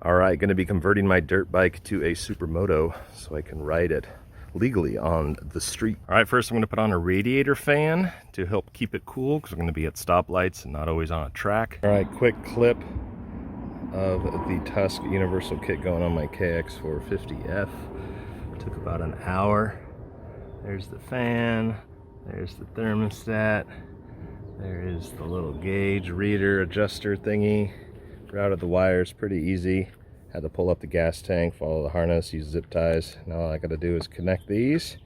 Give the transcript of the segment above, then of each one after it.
All right, going to be converting my dirt bike to a supermoto so I can ride it legally on the street. All right, first I'm going to put on a radiator fan to help keep it cool because we're going to be at stoplights and not always on a track. All right, quick clip of the Tusk universal kit going on my KX450F. Took about an hour. There's the fan, there's the thermostat, there is the little gauge reader adjuster thingy. Routed the wires pretty easy. Had to pull up the gas tank, follow the harness, use zip ties. Now all I gotta do is connect these.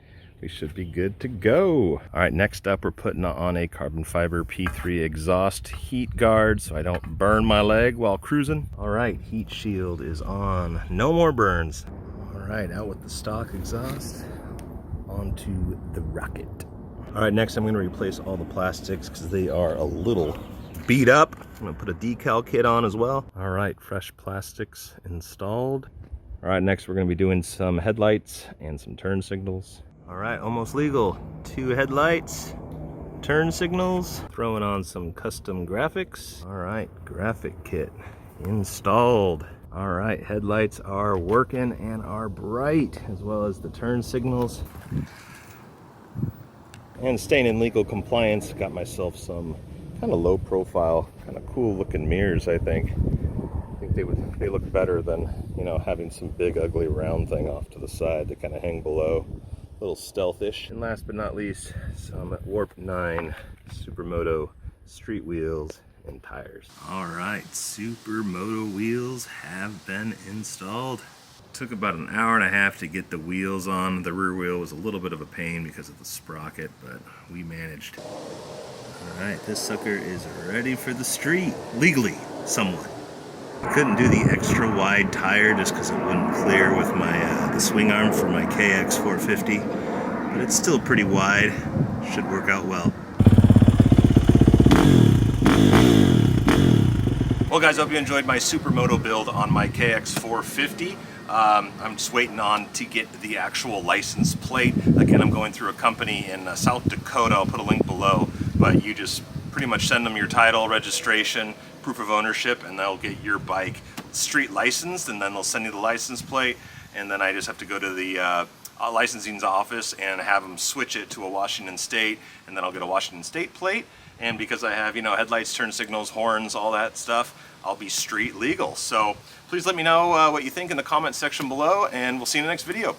We should be good to go. All right, next up we're putting on a carbon fiber P3 exhaust heat guard so I don't burn my leg while cruising. All right, heat shield is on. No more burns. All right, out with the stock exhaust. Onto the rocket. All right, next I'm gonna replace all the plastics because they are a little beat up. I'm gonna put a decal kit on as well. All right, fresh plastics installed. All right, next we're gonna be doing some headlights and some turn signals. All right, almost legal. 2 headlights, turn signals, throwing on some custom graphics. All right, graphic kit installed. All right, headlights are working and are bright, as well as the turn signals. And staying in legal compliance, got myself some kind of low profile, kind of cool looking mirrors, I think. They look better than, you know, having some big ugly round thing off to the side that kind of hang below. A little stealthish. And last but not least, some Warp 9 Supermoto street wheels and tires. All right, Supermoto wheels have been installed. Took about an hour and a half to get the wheels on. The rear wheel was a little bit of a pain because of the sprocket, but we managed. All right, this sucker is ready for the street, legally, somewhat. I couldn't do the extra wide tire just because it wouldn't clear with my the swing arm for my KX450, but it's still pretty wide. Should work out well. Well guys, I hope you enjoyed my supermoto build on my KX450. I'm just waiting on to get the actual license plate. Again, I'm going through a company in South Dakota. I'll put a link below, but you just pretty much send them your title, registration, proof of ownership, and they'll get your bike street licensed, and then they'll send you the license plate, and then I just have to go to the licensing's office and have them switch it to a Washington State, and then I'll get a Washington State plate. And because I have, you know, headlights, turn signals, horns, all that stuff, I'll be street legal. So please let me know what you think in the comment section below, and we'll see you in the next video.